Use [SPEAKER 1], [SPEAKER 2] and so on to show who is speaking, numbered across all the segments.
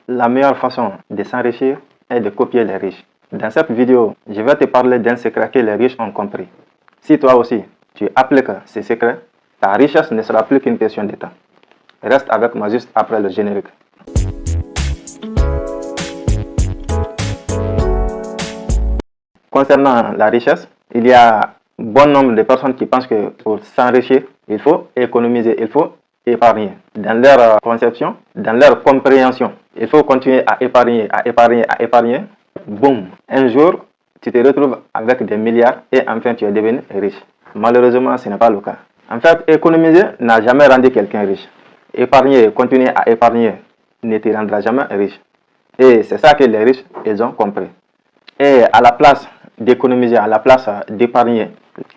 [SPEAKER 1] La meilleure façon de s'enrichir est de copier les riches. Dans cette vidéo, je vais te parler d'un secret que les riches ont compris. Si toi aussi, tu appliques ces secrets, ta richesse ne sera plus qu'une question de temps. Reste avec moi juste après le générique. Concernant la richesse, il y a bon nombre de personnes qui pensent que pour s'enrichir, il faut économiser, il faut épargner. Dans leur conception, dans leur compréhension, il faut continuer à épargner, à épargner, à épargner. Boum! Un jour, tu te retrouves avec des milliards et enfin tu es devenu riche. Malheureusement, ce n'est pas le cas. En fait, économiser n'a jamais rendu quelqu'un riche. Épargner, continuer à épargner ne te rendra jamais riche. Et c'est ça que les riches, ils ont compris. Et à la place d'économiser, à la place d'épargner,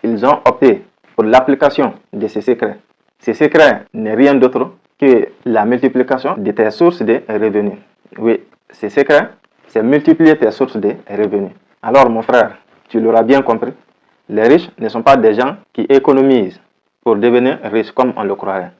[SPEAKER 1] ils ont opté pour l'application de ces secrets. Ces secrets n'est rien d'autre que la multiplication de tes sources de revenus. Oui, ces secrets, c'est multiplier tes sources de revenus. Alors mon frère, tu l'auras bien compris, les riches ne sont pas des gens qui économisent pour devenir riches comme on le croirait.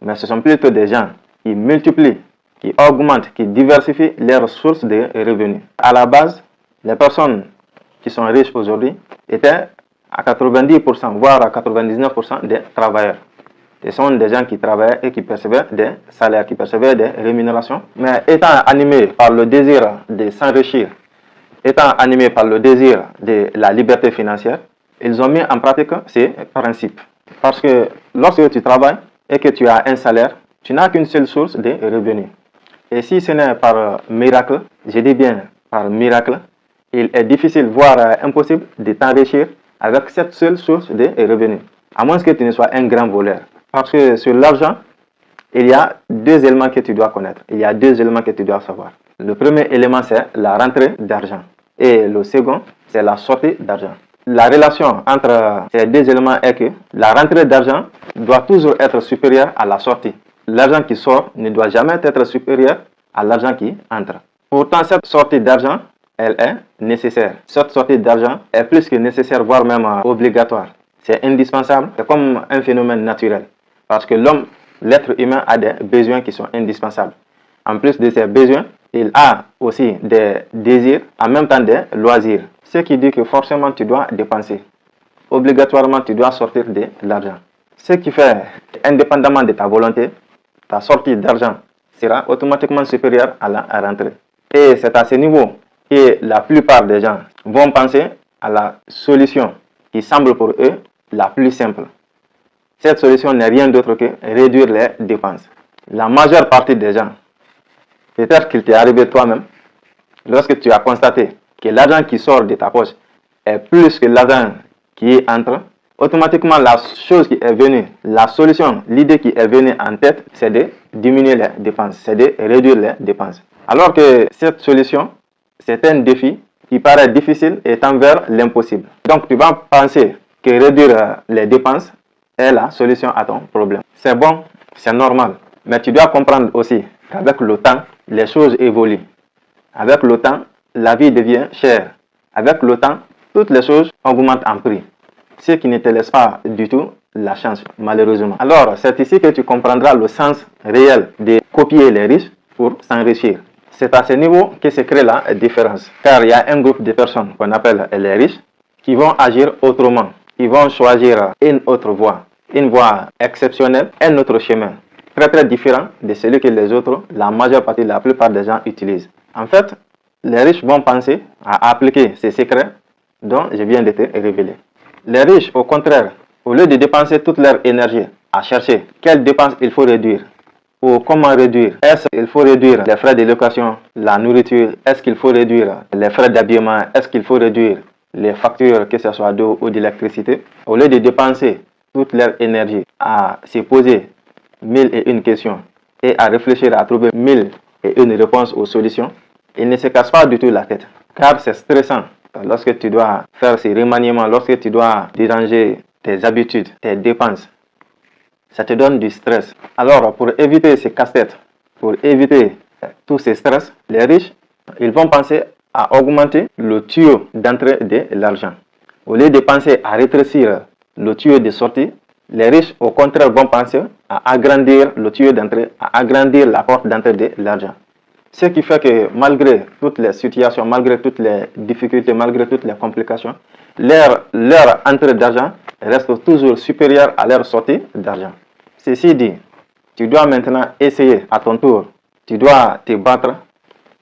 [SPEAKER 1] Mais ce sont plutôt des gens qui multiplient, qui augmentent, qui diversifient leurs sources de revenus. À la base, les personnes qui sont riches aujourd'hui étaient à 90%, voire à 99% des travailleurs. Ce sont des gens qui travaillaient et qui percevaient des salaires, qui percevaient des rémunérations. Mais étant animés par le désir de s'enrichir, étant animés par le désir de la liberté financière, ils ont mis en pratique ces principes. Parce que lorsque tu travailles et que tu as un salaire, tu n'as qu'une seule source de revenus. Et si ce n'est par miracle, je dis bien par miracle, il est difficile, voire impossible de t'enrichir avec cette seule source de revenus. À moins que tu ne sois un grand voleur. Parce que sur l'argent, il y a deux éléments que tu dois connaître. Il y a deux éléments que tu dois savoir. Le premier élément, c'est la rentrée d'argent. Et le second, c'est la sortie d'argent. La relation entre ces deux éléments est que la rentrée d'argent doit toujours être supérieure à la sortie. L'argent qui sort ne doit jamais être supérieur à l'argent qui entre. Pourtant, cette sortie d'argent, elle est nécessaire. Cette sortie d'argent est plus que nécessaire, voire même obligatoire. C'est indispensable, c'est comme un phénomène naturel. Parce que l'homme, l'être humain a des besoins qui sont indispensables. En plus de ces besoins, il a aussi des désirs, en même temps des loisirs. Ce qui dit que forcément tu dois dépenser. Obligatoirement tu dois sortir de l'argent. Ce qui fait, indépendamment de ta volonté, ta sortie d'argent sera automatiquement supérieure à la rentrée. Et c'est à ce niveau que la plupart des gens vont penser à la solution qui semble pour eux la plus simple. Cette solution n'est rien d'autre que réduire les dépenses. La majeure partie des gens, peut-être qu'il t'est arrivé toi-même, lorsque tu as constaté que l'argent qui sort de ta poche est plus que l'argent qui entre, automatiquement la chose qui est venue, la solution, l'idée qui est venue en tête, c'est de diminuer les dépenses, c'est de réduire les dépenses. Alors que cette solution, c'est un défi qui paraît difficile et tend vers l'impossible. Donc tu vas penser que réduire les dépenses est la solution à ton problème. C'est bon, c'est normal. Mais tu dois comprendre aussi qu'avec le temps, les choses évoluent. Avec le temps, la vie devient chère. Avec le temps, toutes les choses augmentent en prix. Ce qui ne te laisse pas du tout la chance, malheureusement. Alors, c'est ici que tu comprendras le sens réel de copier les riches pour s'enrichir. C'est à ce niveau que se crée la différence. Car il y a un groupe de personnes qu'on appelle les riches qui vont agir autrement. Ils vont choisir une autre voie exceptionnelle, un autre chemin, très différent de celui que les autres, la majeure partie, la plupart des gens utilisent. En fait, les riches vont penser à appliquer ces secrets dont je viens de te révéler. Les riches, au contraire, au lieu de dépenser toute leur énergie à chercher quelles dépenses il faut réduire ou comment réduire, est-ce qu'il faut réduire les frais de location, la nourriture, est-ce qu'il faut réduire les frais d'habillement, est-ce qu'il faut réduire les factures, que ce soit d'eau ou d'électricité, au lieu de dépenser toute leur énergie à se poser 1001 questions et à réfléchir à trouver 1001 réponses aux solutions, ils ne se cassent pas du tout la tête. Car c'est stressant lorsque tu dois faire ces remaniements, lorsque tu dois déranger tes habitudes, tes dépenses. Ça te donne du stress. Alors, pour éviter ces casse-têtes, pour éviter tous ces stress, les riches, ils vont penser à augmenter le tuyau d'entrée de l'argent. Au lieu de penser à rétrécir le tuyau de sortie, les riches, au contraire, vont penser à agrandir le tuyau d'entrée, à agrandir la porte d'entrée de l'argent. Ce qui fait que malgré toutes les situations, malgré toutes les difficultés, malgré toutes les complications, leur entrée d'argent reste toujours supérieure à leur sortie d'argent. Ceci dit, tu dois maintenant essayer à ton tour, tu dois te battre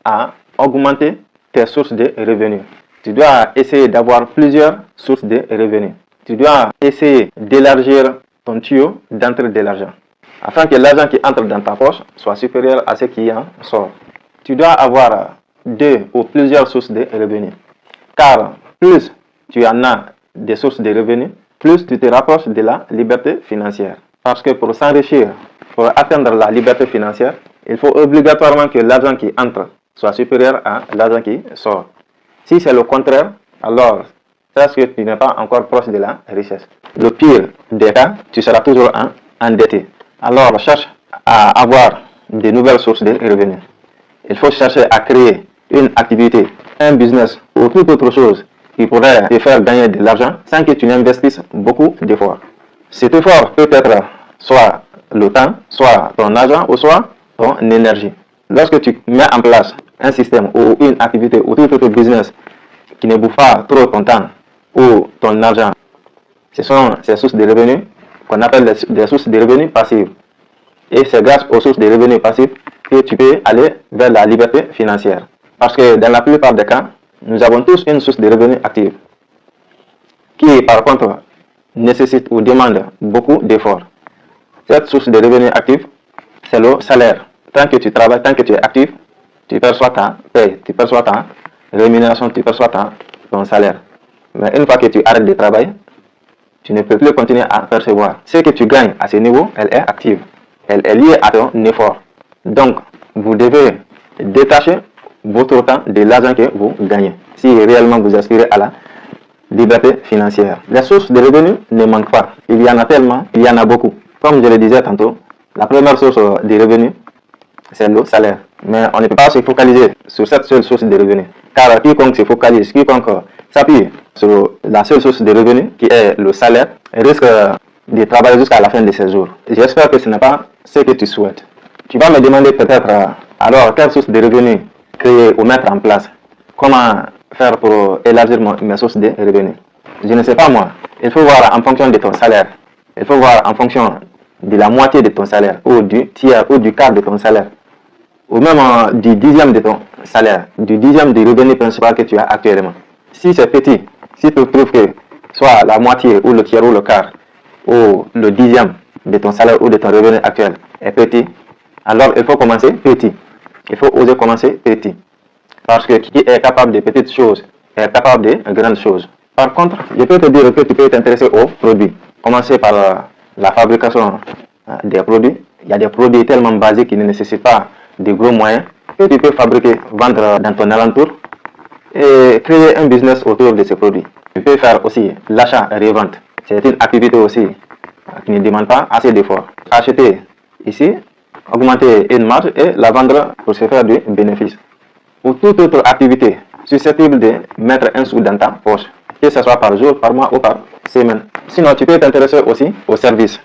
[SPEAKER 1] à augmenter tes sources de revenus. Tu dois essayer d'avoir plusieurs sources de revenus. Tu dois essayer d'élargir ton tuyau d'entrée de l'argent, afin que l'argent qui entre dans ta poche soit supérieur à ce qui en sort. Tu dois avoir 2 ou plusieurs sources de revenus. Car plus tu en as des sources de revenus, plus tu te rapproches de la liberté financière. Parce que pour s'enrichir, pour atteindre la liberté financière, il faut obligatoirement que l'argent qui entre soit supérieur à l'argent qui sort. Si c'est le contraire, alors sache que tu n'es pas encore proche de la richesse. Le pire des cas, tu seras toujours endetté. Alors cherche à avoir de nouvelles sources de revenus. Il faut chercher à créer une activité, un business ou toute autre chose qui pourrait te faire gagner de l'argent sans que tu n'investisses beaucoup d'efforts. Cet effort peut être soit le temps, soit ton argent ou soit ton énergie. Lorsque tu mets en place un système ou une activité ou tout autre business qui ne bouffe pas trop ton temps ou ton argent, ce sont ces sources de revenus qu'on appelle des sources de revenus passives. Et c'est grâce aux sources de revenus passifs que tu peux aller vers la liberté financière. Parce que dans la plupart des cas, nous avons tous une source de revenus active qui, par contre, nécessite ou demande beaucoup d'efforts. Cette source de revenus actifs, c'est le salaire. Tant que tu travailles, tant que tu es actif, tu perçois ta paye, tu perçois ta rémunération, tu perçois ton salaire. Mais une fois que tu arrêtes de travailler, tu ne peux plus continuer à percevoir. Ce que tu gagnes à ce niveau, elle est active. Elle est liée à ton effort. Donc, vous devez détacher votre temps de l'argent que vous gagnez, si réellement vous aspirez à la liberté financière. Les sources de revenus ne manquent pas. Il y en a tellement, il y en a beaucoup. Comme je le disais tantôt, la première source de revenus, c'est le salaire. Mais on ne peut pas se focaliser sur cette seule source de revenus. Car quiconque se focalise, quiconque s'appuie sur la seule source de revenus, qui est le salaire, risque de travailler jusqu'à la fin de ses jours. J'espère que ce n'est pas ce que tu souhaites. Tu vas me demander peut-être, alors, quelle source de revenus créer ou mettre en place? Comment faire pour élargir mes sources de revenus? Je ne sais pas moi. Il faut voir en fonction de ton salaire. Il faut voir en fonction de la moitié de ton salaire, ou du tiers, ou du quart de ton salaire, ou même du dixième de ton salaire, du dixième du revenu principal que tu as actuellement. Si c'est petit, si tu trouves que soit la moitié, ou le tiers, ou le quart, ou le dixième de ton salaire ou de ton revenu actuel est petit, alors il faut commencer petit. Il faut oser commencer petit. Parce que qui est capable de petites choses est capable de grandes choses. Par contre, je peux te dire que tu peux t'intéresser aux produits. Commencer par la fabrication des produits. Il y a des produits tellement basiques qui ne nécessitent pas de gros moyens que tu peux fabriquer, vendre dans ton alentour et créer un business autour de ces produits. Tu peux faire aussi l'achat et revente. C'est une activité aussi qui ne demande pas assez d'efforts. Acheter ici, augmenter une marge et la vendre pour se faire du bénéfice. Ou toute autre activité susceptible de mettre un sou dans ta poche, que ce soit par jour, par mois ou par semaine. Sinon, tu peux t'intéresser aussi au service.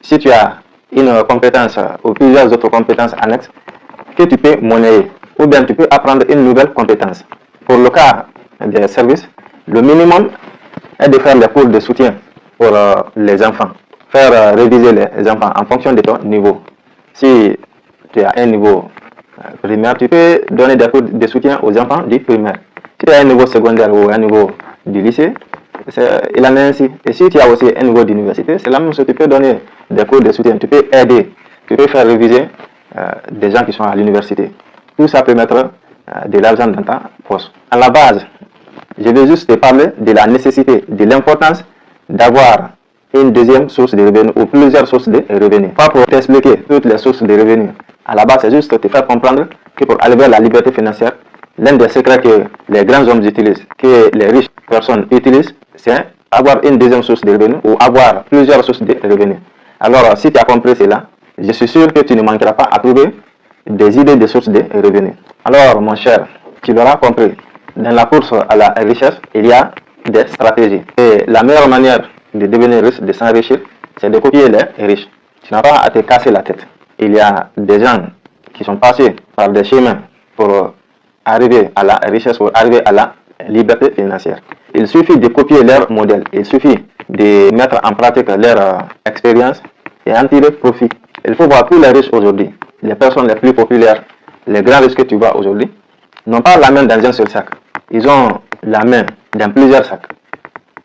[SPEAKER 1] Si tu as une compétence ou plusieurs autres compétences annexes que tu peux monnayer, ou bien tu peux apprendre une nouvelle compétence. Pour le cas des services, le minimum est de faire des cours de soutien pour les enfants. Faire réviser les enfants en fonction de ton niveau. Si tu as un niveau primaire, tu peux donner des cours de soutien aux enfants du primaire. Si tu as un niveau secondaire ou un niveau du lycée, il en est ainsi. Et si tu as aussi un niveau d'université, c'est la même chose. Tu peux donner des cours de soutien, tu peux aider, tu peux faire réviser des gens qui sont à l'université. Tout ça peut mettre de l'argent dans ta poche. À la base, je vais juste te parler de la nécessité, de l'importance d'avoir une deuxième source de revenus ou plusieurs sources de revenus. Pas pour t'expliquer toutes les sources de revenus. À la base, c'est juste te faire comprendre que pour aller vers la liberté financière, l'un des secrets que les grands hommes utilisent, que les riches personnes utilisent, c'est avoir une deuxième source de revenus ou avoir plusieurs sources de revenus. Alors, si tu as compris cela, je suis sûr que tu ne manqueras pas à trouver des idées de sources de revenus. Alors, mon cher, tu l'auras compris. Dans la course à la richesse, il y a des stratégies. Et la meilleure manière de devenir riche, de s'enrichir, c'est de copier les riches. Tu n'as pas à te casser la tête. Il y a des gens qui sont passés par des chemins pour arriver à la richesse, pour arriver à la liberté financière. Il suffit de copier leur modèle, il suffit de mettre en pratique leur expérience et en tirer profit. Il faut voir tous les riches aujourd'hui, les personnes les plus populaires, les grands riches que tu vois aujourd'hui, n'ont pas la main dans un seul sac. Ils ont la main dans plusieurs sacs.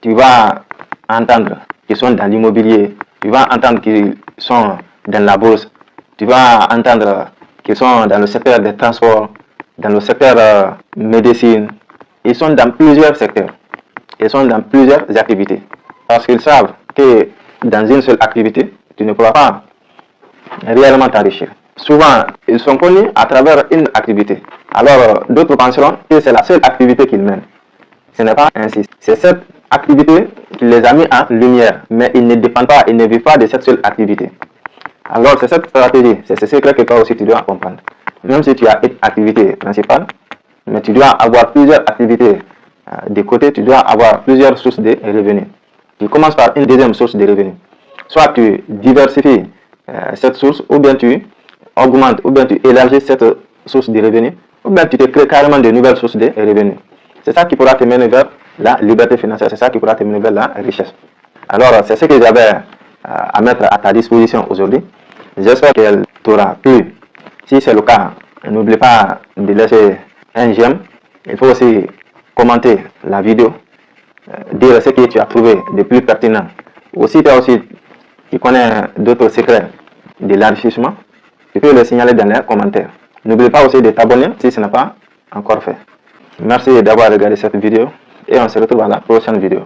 [SPEAKER 1] Tu vas entendre qu'ils sont dans l'immobilier, tu vas entendre qu'ils sont dans la bourse, tu vas entendre qu'ils sont dans le secteur des transports, dans le secteur médecine. Ils sont dans plusieurs secteurs. Ils sont dans plusieurs activités. Parce qu'ils savent que dans une seule activité, tu ne pourras pas réellement t'enrichir. Souvent, ils sont connus à travers une activité. Alors, d'autres penseront que c'est la seule activité qu'ils mènent. Ce n'est pas ainsi. C'est cette activité qui les a mis en lumière, mais ils ne dépendent pas, ils ne vivent pas de cette seule activité. Alors, c'est cette stratégie, c'est ce secret que toi aussi tu dois comprendre. Même si tu as une activité principale, mais tu dois avoir plusieurs activités de côté, tu dois avoir plusieurs sources de revenus. Tu commences par une deuxième source de revenus. Soit tu diversifies cette source, ou bien tu augmentes, ou bien tu élargis cette source de revenus, ou bien tu te crées carrément de nouvelles sources de revenus. C'est ça qui pourra te mener vers la liberté financière, c'est ça qui pourra te mener vers la richesse. Alors, c'est ce que j'avais à mettre à ta disposition aujourd'hui. J'espère qu'elle t'aura plu. Si c'est le cas, n'oublie pas de laisser un j'aime. Il faut aussi commenter la vidéo, dire ce que tu as trouvé de plus pertinent. Aussi, tu connais d'autres secrets de l'enrichissement, tu peux le signaler dans les commentaires. N'oublie pas aussi de t'abonner si ce n'est pas encore fait. Merci d'avoir regardé cette vidéo et on se retrouve à la prochaine vidéo.